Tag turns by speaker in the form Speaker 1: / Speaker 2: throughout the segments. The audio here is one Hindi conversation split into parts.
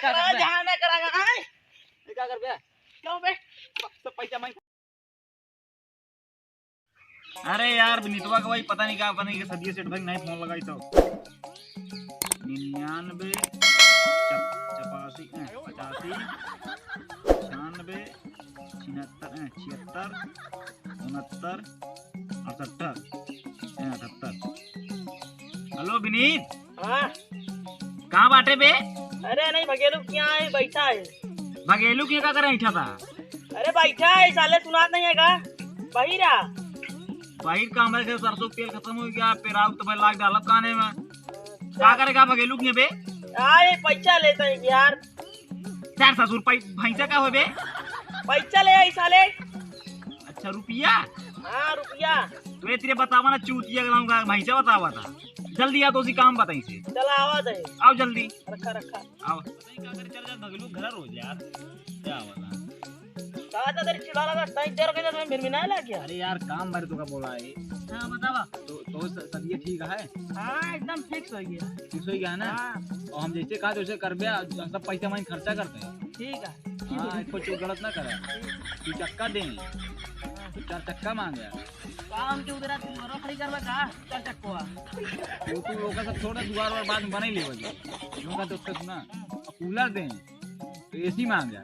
Speaker 1: जहाँ ना कराएगा
Speaker 2: क्या कर बे?
Speaker 1: क्यों बे
Speaker 2: सब पैसा मैं।
Speaker 3: अरे यार नितवा का भाई पता नहीं क्या बनेगी सदिया सेठ भाई नहीं फोन लगाई तो 99 85 95 96 76 69 68 हेलो विनीत
Speaker 1: हाँ
Speaker 3: कहाँ बाटे बे?
Speaker 1: अरे नहीं भगेलू क्या है बैठा है
Speaker 3: भगेलू क्या कर रहा था?
Speaker 1: अरे बैठा है साले सुनात नहीं है का वही रहा
Speaker 3: बाहर काम है सरसों तेल खत्म हो गया पेराव तो भाई लाग डालब खाने में क्या करेगा भगेलू के बे?
Speaker 1: आए पैसा लेते हैं यार
Speaker 3: चार ससुर भैंसा का हो बे?
Speaker 1: पैसा ले आई साले
Speaker 3: अच्छा रुपया
Speaker 1: हाँ रुपया
Speaker 3: तो ये तेरे बतावा ना चूतिया का भैंसा बतावा था जल्दी आ तो उसी काम बताई से
Speaker 1: चला आवाज है
Speaker 3: आओ जल्दी
Speaker 1: रखा रखा
Speaker 3: आओ क्या करे चल जा भगेलू घर रोज यार क्या वाला
Speaker 1: कहा था तेरी चिल्ला लगा टाइम देर के तुम्हें फिर मिना ला क्या
Speaker 3: अरे यार काम भर तो का बोला है
Speaker 1: हाँ बतावा
Speaker 3: तो सब ये ठीक है
Speaker 1: हाँ एकदम फिक्स हो गया
Speaker 3: ठीक हो गया ना
Speaker 1: हाँ
Speaker 3: और हम जैसे कहा वैसे कर दिया सब पैसा मैं खर्चा करते हैं
Speaker 1: ठीक है
Speaker 3: हाँ इसको तू गलत ना करे तू चक्का दे तू 4 चक्का मांगे
Speaker 1: काम के उधर तुम्हारा खड़ी करवा का चल चक्कुआ
Speaker 3: तू लोग सब छोड़ दुआर और बाद में बने ले वजह लोग का तो उसका सुना कूलर दे तो एसी मांगे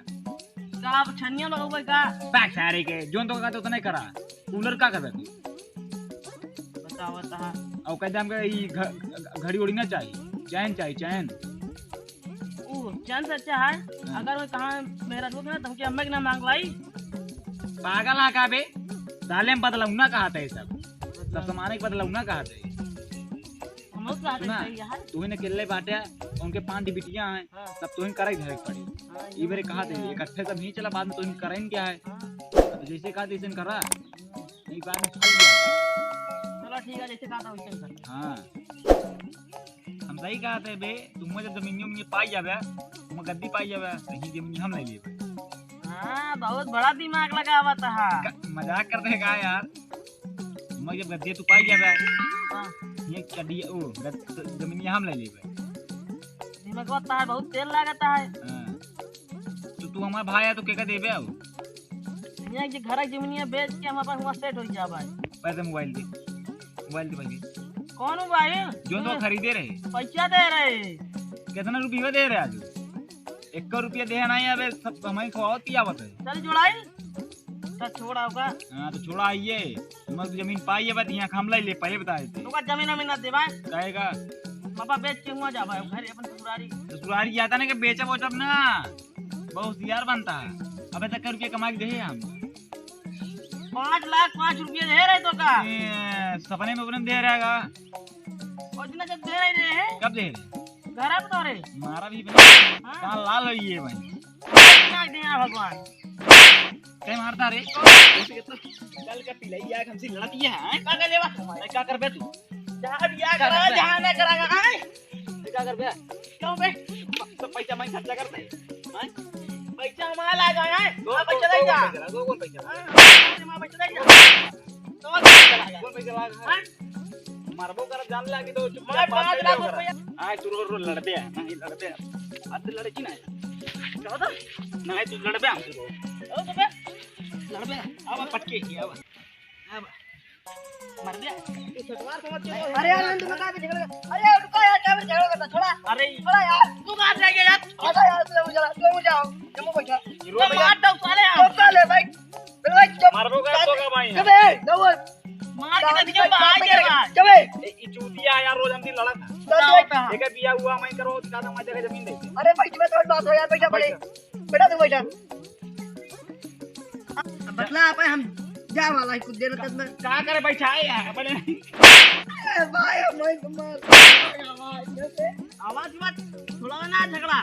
Speaker 1: का छन्निया लगवा का
Speaker 3: बैक सारे के जोन तो का तो नहीं करा कूलर का कर तू
Speaker 1: बताओ बता
Speaker 3: और कहते हमको ई घड़ी उड़ी ना चाहिए चैन चाहिए चैन
Speaker 1: चंद से अच्छा है अगर वो कहाँ मेरा लोग ना तुमके अम्मा के नाम मांग लाई
Speaker 3: पागल है का बे साले में बदलाऊ ना कहा था ये सब सामान के बदलाऊ ना कहा था
Speaker 1: हम लोग चाहते
Speaker 3: सुना
Speaker 1: हैं यार
Speaker 3: तू ने केले बाटे उनके 5 बिटियां हैं सब तू करे धरे पड़ी ये बारे कहा थे इकट्ठे सब नहीं चला बाद में तो करें क्या है तो जैसे कहा तैसे करा नहीं बाद में फल गया
Speaker 1: चलो ठीक है जैसे कहा था वैसे कर
Speaker 3: हाँ हम सही कहा थे बे तुम जब जमीनियों में पाई जावे तुम गद्दी पाई जावे कहीं जमीन हम ले लेवे
Speaker 1: हाँ बहुत बड़ा दिमाग लगा हुआ था
Speaker 3: मजाक करते का यार तुम जब गद्दी तू पाई जावे
Speaker 1: हाँ
Speaker 3: ये कड़ी ओ जमीन हम ले लेवे
Speaker 1: दिमाग होता है बहुत तेल लगता है
Speaker 3: हाँ तो तू हमारा भाई है तो क्या देवे आओ
Speaker 1: यहाँ की घर की जमीनिया बेच के हमारे पास वहाँ सेट हो गया भाई
Speaker 3: पैसे मोबाइल दे भाई
Speaker 1: कौन हूँ भाई
Speaker 3: जो तो खरीदे रहे
Speaker 1: पैसा दे रहे
Speaker 3: कितना रुपया दे रहे आज 1 रुपया देना है अबे सब हमें खवाओ क्या बता
Speaker 1: चल जोड़ाई चल छोड़ा होगा
Speaker 3: हाँ तो छोड़ा आइए तुम जमीन पाई है बत यहाँ हमला ले पहले बताए थे
Speaker 1: तू का जमीन में ना दे भाई
Speaker 3: कहेगा
Speaker 1: पापा बेच के हुआ जा भाई घर अपन ससुरारी
Speaker 3: ससुरारी जाता ना कि बेचा बोचब ना बहुत यार बनता है अबे तक रुपया कमा के दे हम
Speaker 1: 5 लाख 5 रुपये दे रहे तो का
Speaker 3: सपने में अपने दे रहेगा
Speaker 1: और जितना जब दे रहे
Speaker 3: कब दे
Speaker 1: घर है तो रे
Speaker 3: मारा भी कहाँ लाल हुई है भाई
Speaker 1: दे भगवान
Speaker 3: क्या मारता रे कल का पिलाई यार हमसे लड़ती है
Speaker 1: का कर लेवा
Speaker 3: क्या कर बे तू
Speaker 1: जहाँ बिया करा जहाँ ना करागा
Speaker 3: क्या कर बे
Speaker 1: क्यों बे
Speaker 3: सब पैसा मैं खर्चा करते हैं
Speaker 1: पैसा हमारा ला जाए पैसा दे जा
Speaker 3: कौन पैसा
Speaker 1: मां पैसा दे जा तो
Speaker 3: कौन पैसा लगा मारबो कर जान लागी तो
Speaker 1: मैं 5 लाख रुपया
Speaker 3: आय तू रो लड़ते हैं नहीं लड़ते हैं आज लड़की ना
Speaker 1: क्या होता
Speaker 3: नहीं तू लड़बे हम तू
Speaker 1: ओ बे
Speaker 3: लड़बे अब पटके अब
Speaker 1: मर गया सटवार समझ के अरे यार तू कहां पे झगड़ा अरे यार रुको यार क्या झगड़ा करता छोड़ा अरे छोड़ा यार तू कहां से आ गया यार आजा यार तू जाओ जम्मू बैठा तो मार दो साले यार तो साले भाई भाई
Speaker 3: मारबो कर तो का भाई
Speaker 1: कबे दो मार के दिखे बाहर जाएगा कबे
Speaker 3: ई चूतिया यार रोज हम दिन लड़ा था एक बिया हुआ मैं करो का तो मजे का जमीन दे
Speaker 1: अरे भाई तुम्हें तो बात हो यार बैठा पड़े बेटा तू बैठा बतला आप हम जा वाला कुछ देर तक में
Speaker 3: क्या करे बैठा है यार बड़े
Speaker 1: भाई मैं तुम्हार आवाज मत थोड़ा ना झगड़ा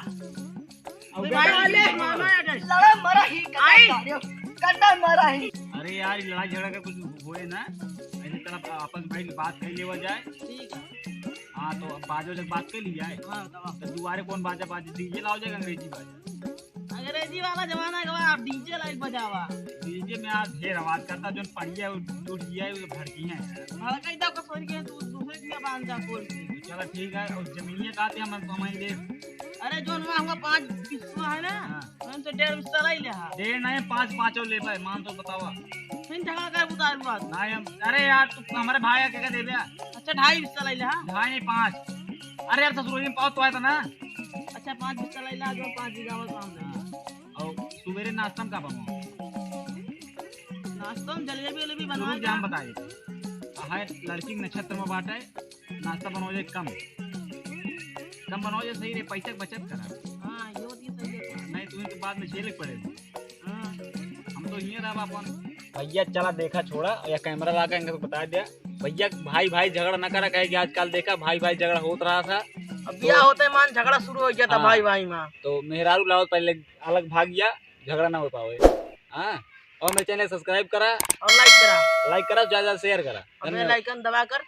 Speaker 1: भाई मामा लड़ा मरा ही करना मरा ही
Speaker 3: अरे यार लड़ाई झगड़ा का कुछ होए ना ऐसे तरफ आपस भाई बात कर लेवा जाए
Speaker 1: ठीक है
Speaker 3: हाँ तो बाजो जब बात कर ली जाए
Speaker 1: हां
Speaker 3: तो दुआरे कौन बाजा बाजे डीजे लाओ जाएगा अंग्रेजी बाजा
Speaker 1: अंग्रेजी वाला जमाना का आप डीजे लाइक बजावा
Speaker 3: डीजे में आज ढेर आवाज करता जो पढ़िया टूट गया है वो भड़की है
Speaker 1: भड़का इधर को सोच के तू दूसरे की बांध जा बोल
Speaker 3: चलो ठीक है और जमीनिया कहते हम हमारे लिए
Speaker 1: अरे जो हुआ 5 बिस्वा है ना, हम तो 1.5 बिस्वा लाई ले।
Speaker 3: डेढ़ नहीं 5 और ले पाए मान तो बतावा
Speaker 1: फिर झगड़ा कर बुता बात।
Speaker 3: नहीं हम अरे यार तू हमारे भाई क्या दे दिया
Speaker 1: अच्छा 2.5 बिस्वा लाई ले। हां
Speaker 3: ढाई नहीं 5 अरे यार ससुर जी पाँच तो आया था ना
Speaker 1: अच्छा 5 बिस्वा लाई ला, जो 5 बीघा काम दे।
Speaker 3: और तू मेरे नाश्ता में का बनाओ
Speaker 1: नाश्ता में जलेबी
Speaker 3: जरूर
Speaker 1: बनवा
Speaker 3: जान बताइए हाय लड़की के नक्षत्र में बाटे नाश्ता बनाओ जे कम बनाओ जे सही रे पैसा के बचत करा।
Speaker 1: हां ये होती सही है।
Speaker 3: नहीं तुम्हें तो बाद में झेले पड़ेगा।
Speaker 1: हां
Speaker 3: हम तो ये रहा अपन भैया चला देखा छोड़ा या कैमरा लगा इनको बता दिया भैया भाई भाई झगड़ा ना करा कहे कि आजकल देखा भाई भाई झगड़ा होत रहा था।
Speaker 1: अब बियाह होते मान झगड़ा शुरू हो गया था।
Speaker 3: हाँ।
Speaker 1: भाई भाई में
Speaker 3: तो मेहरारू लाओ पहले अलग भाग गया झगड़ा ना हो पावे। हाँ और मेरे चैनल सब्सक्राइब करा
Speaker 1: और लाइक करा
Speaker 3: ज्यादा शेयर करा।
Speaker 1: और बेल आइकन दबाकर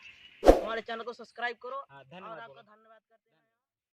Speaker 1: हमारे चैनल को सब्सक्राइब करो।
Speaker 3: धन्यवाद।
Speaker 1: और आपका धन्यवाद।